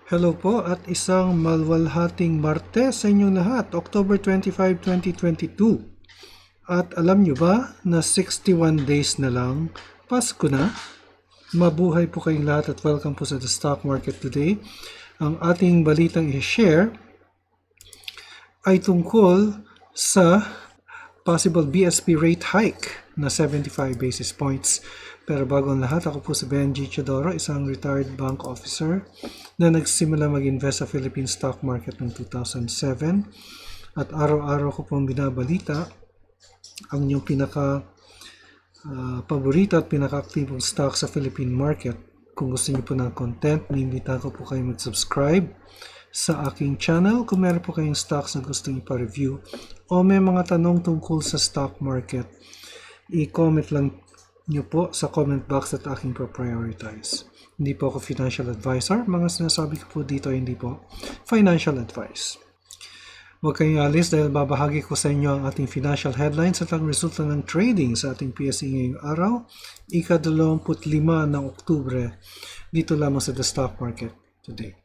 Hello po at isang malwalhating Martes sa inyong lahat, October 25, 2022. At alam nyo ba na 61 days na lang, Pasko na? Mabuhay po kayong lahat at welcome po sa The Stock Market Today. Ang ating balitang i-share ay tungkol sa possible BSP rate hike na 75 basis points. Pero bago ang lahat, ako po si Benji Chodoro, isang retired bank officer na nagsimula mag-invest sa Philippine stock market noong 2007. At araw-araw ko pong binabalita ang inyong paborito at pinaka-aktibong stock sa Philippine market. Kung gusto niyo po ng content, niimbitahan ko po kayo mag-subscribe sa aking channel. Kung meron po kayong stocks na gusto niyo pa-review o may mga tanong tungkol sa stock market, i-comment lang niyo po sa comment box at aking pro-prioritize. Hindi po ako financial advisor. Mga sinasabi ko po dito ay hindi po financial advice. Huwag kayong alis dahil babahagi ko sa inyo ang ating financial headlines at ang resulta ng trading sa ating PSE ngayong araw, ika-25 ng Oktubre, dito lamang sa The Stock Market Today.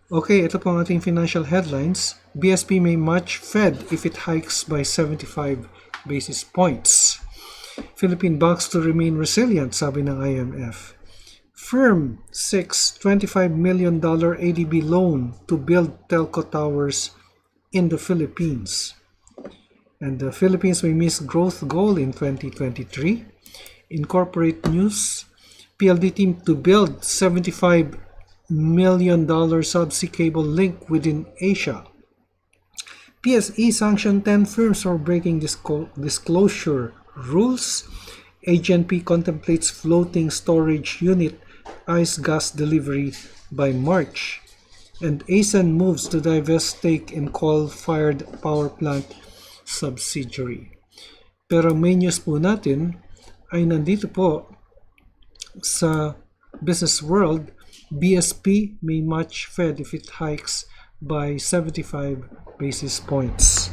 Okay, ito po ang ating financial headlines. BSP may match Fed if it hikes by 75 basis points. Philippine banks to remain resilient, sabi ng IMF. Firm seeks $25 million ADB loan to build telco towers in the Philippines. And the Philippines may miss growth goal in 2023. In corporate news, PLD team to build $75 million subsea cable link within Asia. PSE sanctioned 10 firms for breaking disclosure rules. AGNP contemplates floating storage unit ice gas delivery by March. And ACEN moves to divest stake in coal-fired power plant subsidiary. Pero main news po natin ay nandito po sa business world. BSP may match Fed if it hikes by 75 basis points.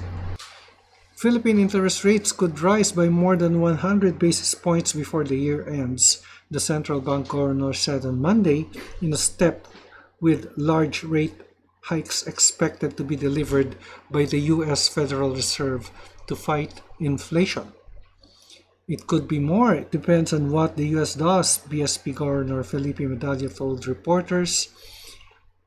Philippine interest rates could rise by more than 100 basis points before the year ends, the central bank governor said on Monday, in a step with large rate hikes expected to be delivered by the U.S. Federal Reserve to fight inflation. It could be more. It depends on what the U.S. does, BSP Governor Felipe Medalla told reporters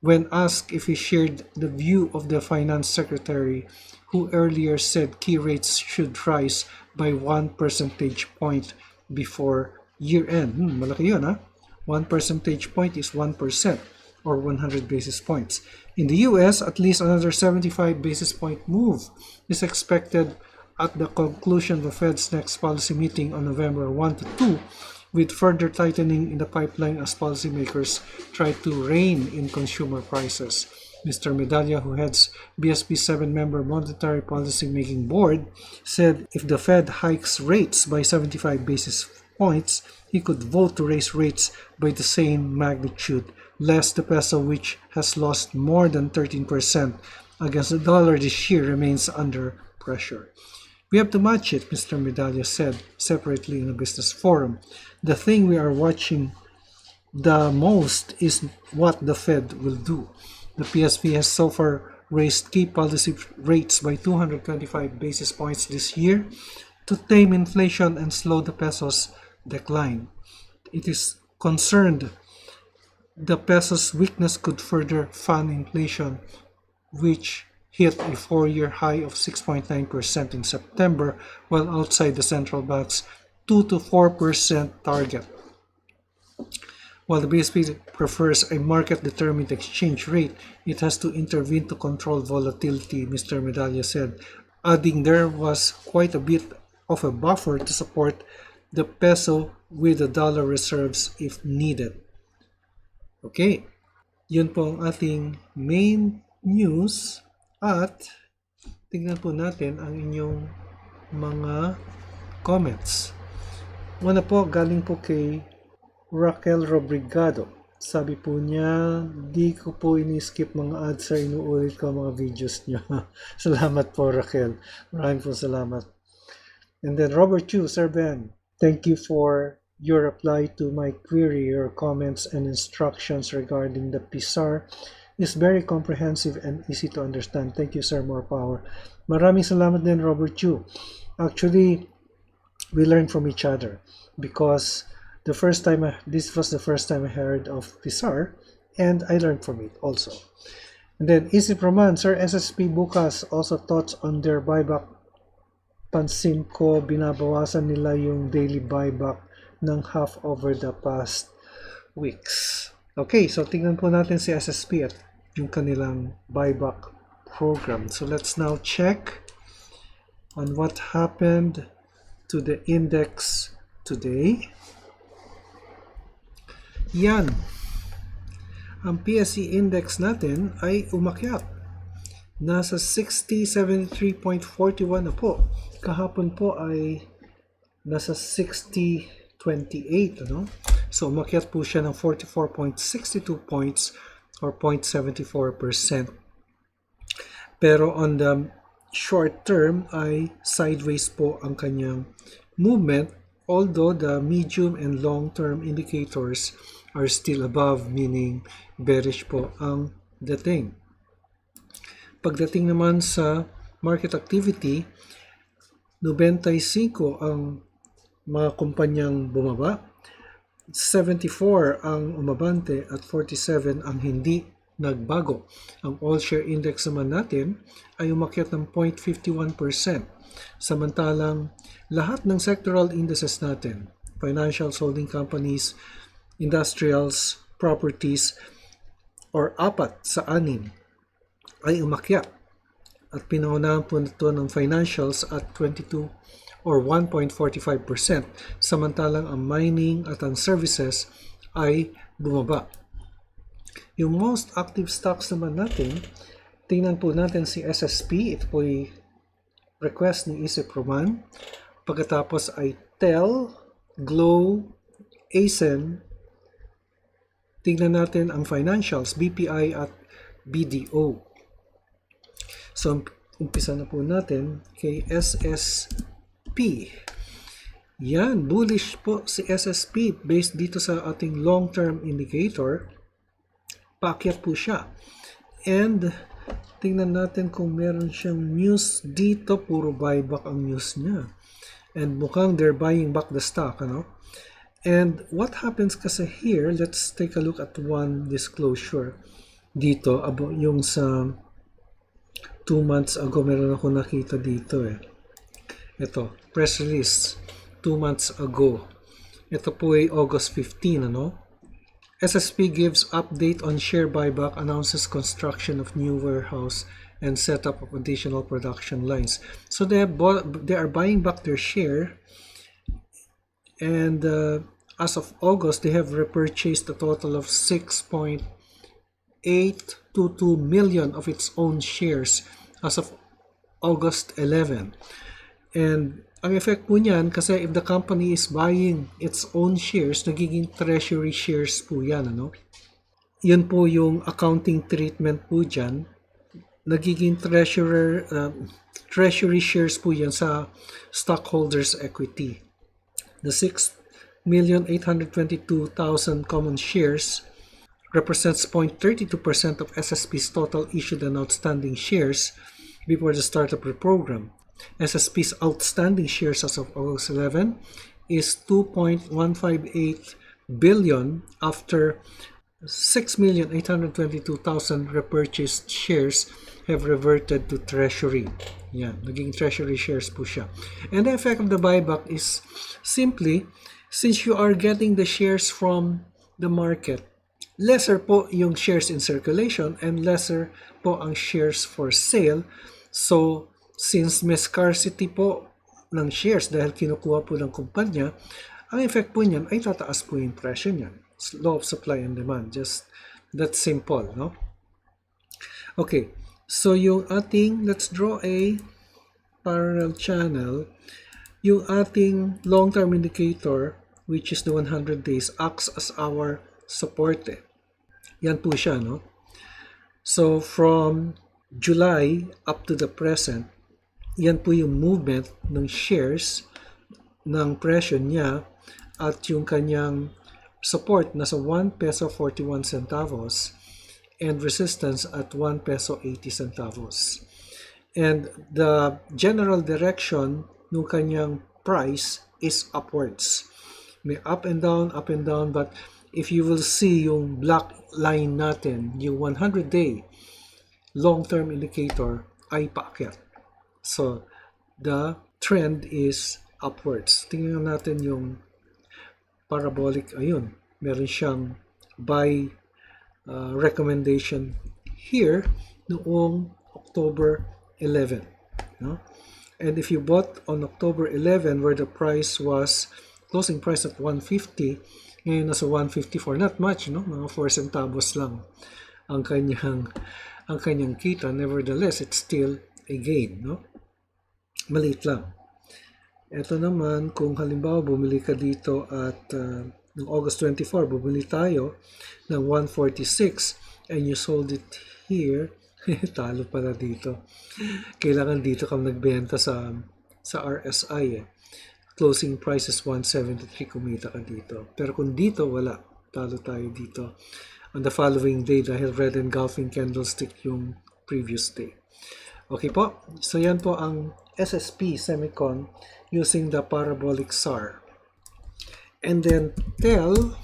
when asked if he shared the view of the finance secretary, who earlier said key rates should rise by 1 percentage point before year-end. Malaki yun, ha? 1 percentage point is 1% or 100 basis points. In the U.S., at least another 75 basis point move is expected at the conclusion of the Fed's next policy meeting on November 1 to 2, with further tightening in the pipeline as policymakers try to rein in consumer prices. Mr. Medalla, who heads BSP's 7-member Monetary Policy Making Board, said if the Fed hikes rates by 75 basis points, he could vote to raise rates by the same magnitude, lest the peso, which has lost more than 13% against the dollar this year, remains under pressure. We have to match it, Mr. Medalla said separately in a business forum. The thing we are watching the most is what the Fed will do. The PSP has so far raised key policy rates by 225 basis points this year to tame inflation and slow the peso's decline. It is concerned the peso's weakness could further fan inflation, which hit a 4-year high of 6.9% in September, while outside the central bank's 2 to 4% target. While the BSP prefers a market-determined exchange rate, it has to intervene to control volatility, Mr. Medalla said, adding there was quite a bit of a buffer to support the peso with the dollar reserves if needed. Okay, yun po ang ating main news. At tingnan po natin ang inyong mga comments. Una po, galing po kay Raquel Robrigado. Sabi po niya, di ko po ini-skip mga ads sir, inuulit ko mga videos niyo. Salamat po Raquel. Maraming po salamat. And then Robert Chu, Sir Ben, thank you for your reply to my query. Your comments and instructions regarding the PSAR is very comprehensive and easy to understand. Thank you sir, more power. Maraming salamat din Robert Chu. Actually, we learned from each other because this was the first time I heard of PSAR, and I learned from it also. And then Isip Roman, Sir, SSP bukas, also thoughts on their buyback. Pansin ko, binabawasan nila yung daily buyback ng half over the past weeks. Okay, so tingnan po natin si SSP at yung kanilang buyback program. So let's now check on what happened to the index today. Yan. Ang PSE index natin ay umakyat. Nasa 6073.41 na po. Kahapon po ay nasa 6028, ano? So umakyat po siya ng 44.62 points or 0.74%. Pero on the short term ay sideways po ang kanyang movement, although the medium and long-term indicators are still above, meaning bearish po ang dating. Pagdating naman sa market activity, 95 ang mga kumpanyang bumaba, 74 ang umabante at 47 ang hindi nagbago. Ang all-share index naman natin ay umakyat ng 0.51%. Samantalang lahat ng sectoral indices natin, financials, holding companies, industrials, properties, or 4 sa 6 ay umakyat. At pinangunahan po ito ng financials at 22 or 1.45%. Samantalang ang mining at ang services ay bumaba. Yung most active stocks naman natin, tingnan po natin si SSP. Ito po ay request ni Isip Roman. Pagkatapos ay TEL, Glow, ACEN. Tingnan natin ang financials, BPI at BDO. So, umpisa na po natin kay SSP. Yan, bullish po si SSP based dito sa ating long-term indicator. Paakyat po siya. And, tingnan natin kung meron siyang news dito. Puro buyback ang news niya. And mukhang they're buying back the stock, ano? And what happens kasi here, let's take a look at one disclosure dito, yung sa 2 months ago, meron ako nakita dito eh. Ito, press release, 2 months ago. Ito po ay August 15, ano? SSP gives update on share buyback, announces construction of new warehouse and setup of additional production lines. So they are buying back their share, and as of August, they have repurchased a total of 6.822 million of its own shares as of August 11. And ang effect po niyan, kasi if the company is buying its own shares, nagiging treasury shares po yan, ano? Yun po yung accounting treatment po dyan. Nagiging treasury shares po yan sa stockholders' equity. The 6,822,000 common shares represents 0.32% of SSP's total issued and outstanding shares before the start of the program. SSP's outstanding shares as of August 11 is 2.158 billion after 6,822,000 repurchased shares have reverted to treasury. Yan, naging treasury shares po siya. And the effect of the buyback is simply, since you are getting the shares from the market, lesser po yung shares in circulation and lesser po ang shares for sale. So, since may scarcity po ng shares dahil kinukuha po ng kumpanya, ang effect po niyan ay tataas po yung presyo niyan. Law of supply and demand. Just that simple, no? Okay. So, yung ating, let's draw a parallel channel. Yung ating long-term indicator, which is the 100 days, acts as our support. Yan po siya, no? So, from July up to the present, yan po yung movement ng shares ng presyo niya at yung kanyang support nasa 1 peso 41 centavos and resistance at 1 peso 80 centavos. And the general direction ng kanyang price is upwards. May up and down, but if you will see yung black line natin, yung 100-day long-term indicator ay paakyat. So, the trend is upwards. Tingnan natin yung parabolic. Ayun, meron siyang buy recommendation here noong October 11. No? And if you bought on October 11 where the price was closing price at 150, ngayon nasa 154, not much, no? Mga 4 centavos lang ang kanyang kita. Nevertheless, it's still a gain, no? Maliit lang. Ito naman, kung halimbawa bumili ka dito at noong August 24, bumili tayo ng 146 and you sold it here, talo pala dito. Kailangan dito kang nagbenta sa RSI eh. Closing price is 173, kumita ka dito. Pero kung dito, wala. Talo tayo dito. On the following day, dahil red engulfing candlestick yung previous day. Okay po. So yan po ang SSP semicon using the parabolic SAR. And then TEL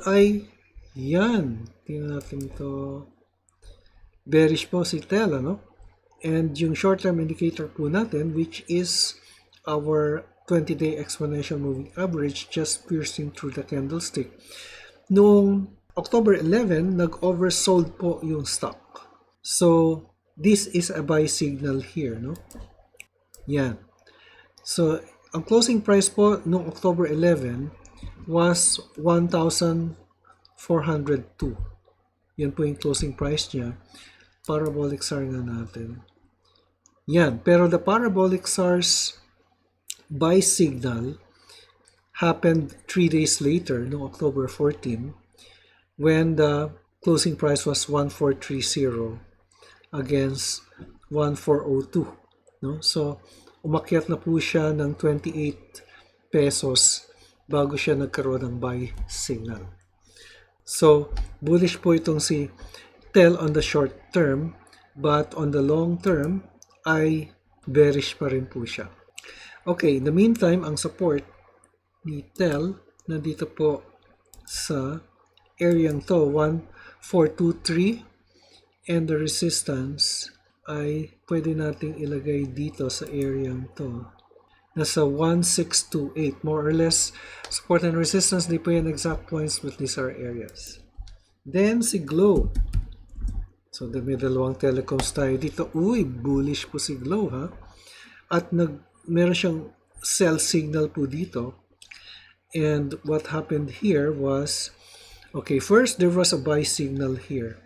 ay yan. Tingnan natin ito. Bearish po si TEL, ano? And yung short-term indicator po natin, which is our 20-day exponential moving average just piercing through the candlestick. Noong October 11, nag-oversold po yung stock. So, this is a buy signal here, no? Yan. So, ang closing price po noong October 11 was 1,402. Yan po yung closing price niya. Parabolic SAR nga natin. Yan. Pero the parabolic SAR's buy signal happened 3 days later, no October 14, when the closing price was 1,430 against 1,402. No? So, umakyat na po siya ng 28 pesos bago siya nagkaroon ng buy signal. So, bullish po itong si TEL on the short term, but on the long term ay bearish pa rin po siya. Okay, in the meantime, ang support ni TEL nandito po sa area to 1,423 and the resistance ay pwede nating ilagay dito sa area to. Nasa 1,628, more or less. Support and resistance, di po yan exact points, but these are areas. Then si Glow. So, may dalawang telecoms tayo dito. Uy, bullish po si Glow, ha? At meron siyang sell signal po dito. And what happened here was, okay, first there was a buy signal here.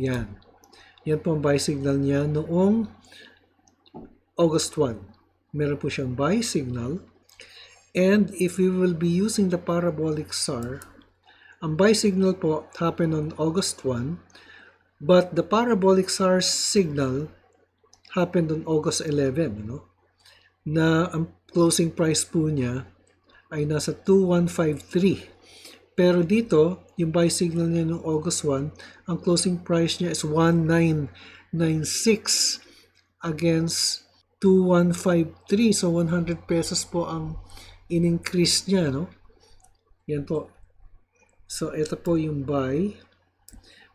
Yan. Yan po ang buy signal niya noong August 1. Meron po siyang buy signal. And if we will be using the parabolic SAR, ang buy signal po happened on August 1, but the parabolic SAR signal happened on August 11, no? Na ang closing price po niya ay nasa 2,153. Pero dito, yung buy signal niya noong August 1, ang closing price niya is 1,996 against 2,153. So, 100 pesos po ang in-increase niya, no? Yan po. So, ito po yung buy.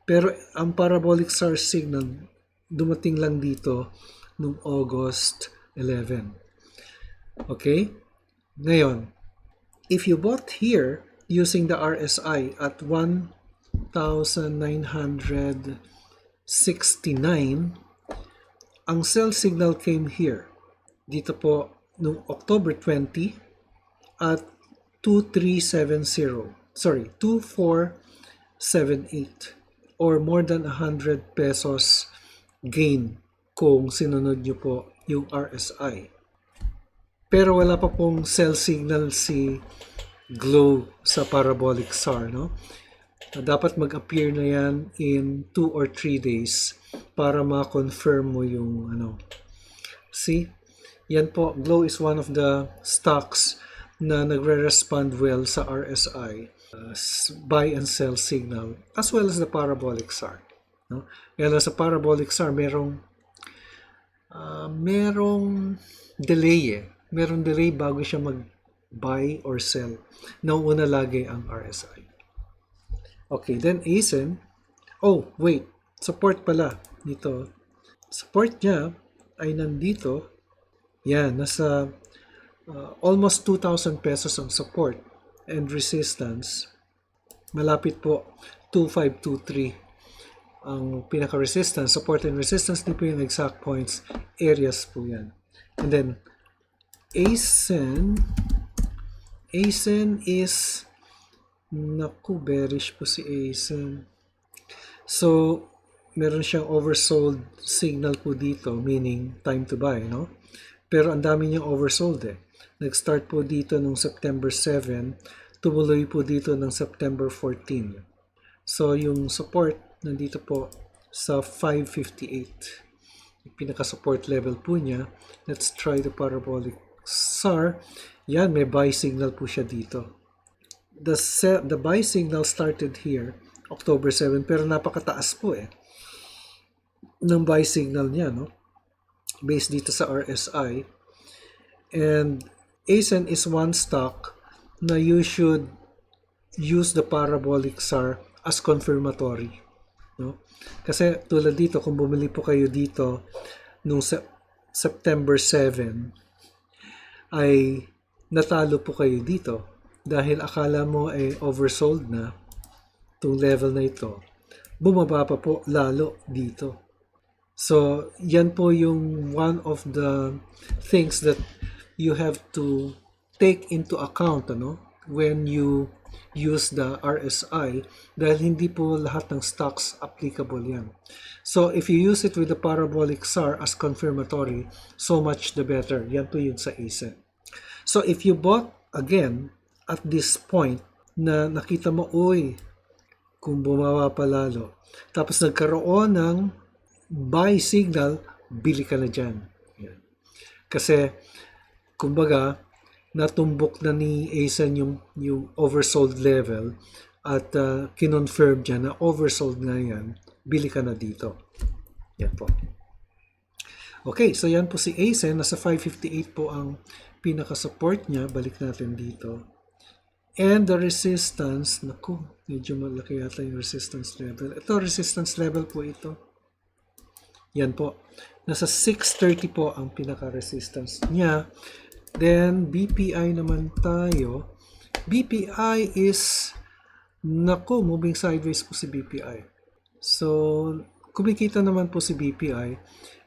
Pero, ang parabolic SAR signal, dumating lang dito noong August 11. Okay? Ngayon, if you bought here using the RSI at 1,969, ang sell signal came here. Dito po noong October 20 at 2,370. Sorry, 2,478 or more than 100 pesos gain kung sinunod nyo po yung RSI. Pero wala pa pong sell signal si glow sa parabolic SAR, no? Dapat mag-appear na yan in 2 or 3 days para ma-confirm mo yung ano. See? Yan po, glow is one of the stocks na nagre-respond well sa RSI, buy and sell signal, as well as the parabolic SAR. No? Kaya sa parabolic SAR, merong delay eh. Merong delay bago siya mag-buy or sell. Nauuna lagi ang RSI. Okay, then ACEN. Oh, wait. Support pala dito. Support niya ay nandito. Yan, nasa almost 2,000 pesos ang support and resistance. Malapit po 2,523 ang pinaka-resistance. Support and resistance, di po yung exact points. Areas po yan. And then ACEN is, naku, bearish po si ACEN. So, meron siyang oversold signal po dito, meaning time to buy, no? Pero ang dami niyang oversold eh. Nag-start po dito nung September 7, tumuloy po dito ng September 14. So, yung support nandito po sa 558. Yung pinaka-support level po niya. Let's try the parabolic SAR. Yan, may buy signal po siya dito. The buy signal started here, October 7, pero napakataas po eh ng buy signal niya, no? Based dito sa RSI. And ACEN is one stock na you should use the parabolic SAR as confirmatory, no? Kasi tulad dito, kung bumili po kayo dito nung September 7, ay natalo po kayo dito dahil akala mo ay oversold na itong level na ito. Bumaba pa po lalo dito. So, yan po yung one of the things that you have to take into account, ano, when you use the RSI, dahil hindi po lahat ng stocks applicable yan. So, if you use it with the parabolic SAR as confirmatory, so much the better. Yan po yun sa ACEN. So, if you bought, again, at this point, na nakita mo, uy, kung bumaba pa lalo, tapos nagkaroon ng buy signal, bili ka na dyan. Yan. Kasi, kumbaga, natumbok na ni ACEN yung oversold level at kinonfirm dyan na oversold na yan, bili ka na dito. Yan po. Okay, so yan po si ACEN. Nasa 558 po ang pinaka-support niya. Balik natin dito. And the resistance, naku, medyo malaki yata yung resistance level. Ito, resistance level po ito. Yan po. Nasa 630 po ang pinaka-resistance niya. Then, BPI naman tayo. BPI is, naku, moving sideways po si BPI. So, kumikita naman po si BPI.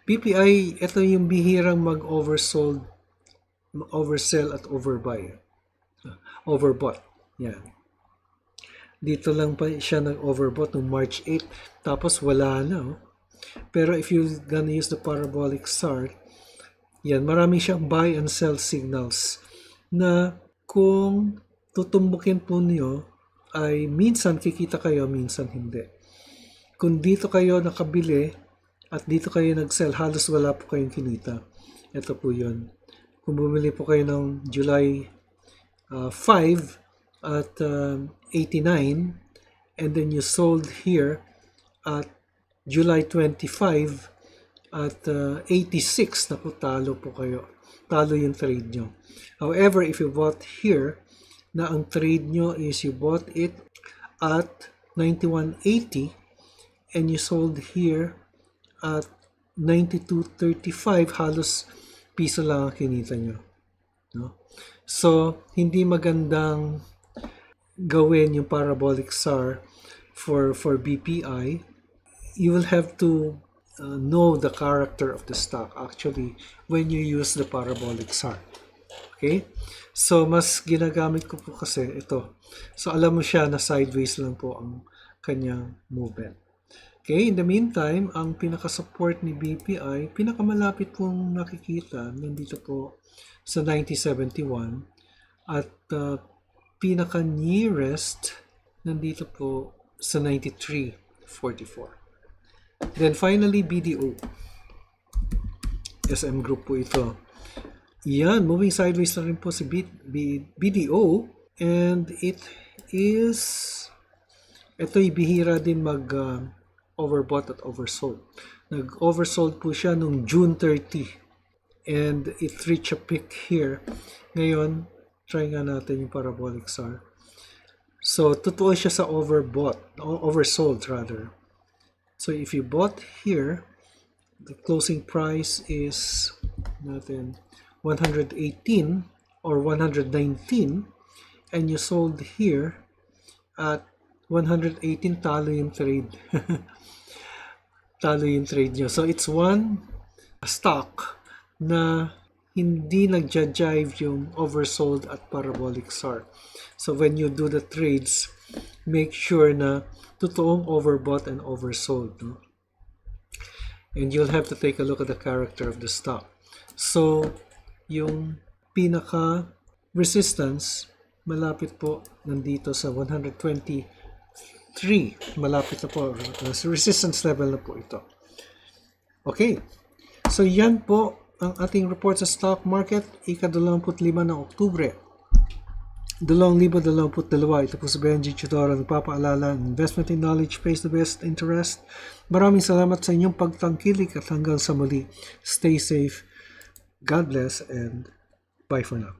BPI, ito yung bihirang mag-oversell at overbuy. Overbought. Yan. Dito lang pa siya nag-overbought noong March 8. Tapos wala na. Pero if you're gonna use the parabolic SAR, yan, marami siyang buy and sell signals na kung tutumbukin po niyo ay minsan kikita kayo, minsan hindi. Kung dito kayo nakabili at dito kayo nag-sell, halos wala po kayong kinita. Ito po yun. Kung bumili po kayo ng July 5 at 89 and then you sold here at July 25 at 86, naku, talo po kayo. Talo yung trade nyo. However, if you bought here, na ang trade nyo is you bought it at 91.80 and you sold here at 92.35, halos piso lang ang kinita nyo. No? So, hindi magandang gawin yung parabolic SAR for BPI. You will have to know the character of the stock actually when you use the parabolic SAR. Okay? So, mas ginagamit ko po kasi ito. So, alam mo siya na sideways lang po ang kanyang movement. Okay, in the meantime, ang pinaka-support ni BPI, pinakamalapit pong nakikita, nandito po sa 9071 at pinaka-nearest, nandito po sa 9344. Then finally, BDO. SM Group po ito. Yan, moving sideways na rin po si BDO and ito'y bihira din overbought at oversold. Nag-oversold po siya noong June 30 and it reached a peak here. Ngayon, try nga natin yung parabolic SAR. So, totoo siya sa oversold rather. So, if you bought here, the closing price is natin 118 or 119 and you sold here at 118, talo yung trade. Talo yung trade nyo. So, it's one stock na hindi nagja-jive yung oversold at parabolic SAR. So, when you do the trades, make sure na totoong overbought and oversold. No? And you'll have to take a look at the character of the stock. So, yung pinaka-resistance, malapit po nandito sa 123. Malapit na po. Resistance level na po ito. Okay. So, yan po ang ating report sa stock market. Ika-25 ng Oktubre. 2022. Ito po si Benji Chidoro, nagpapaalala, investment in knowledge pays the best interest. Maraming salamat sa inyong pagtangkilik at hanggang sa muli. Stay safe. God bless and bye for now.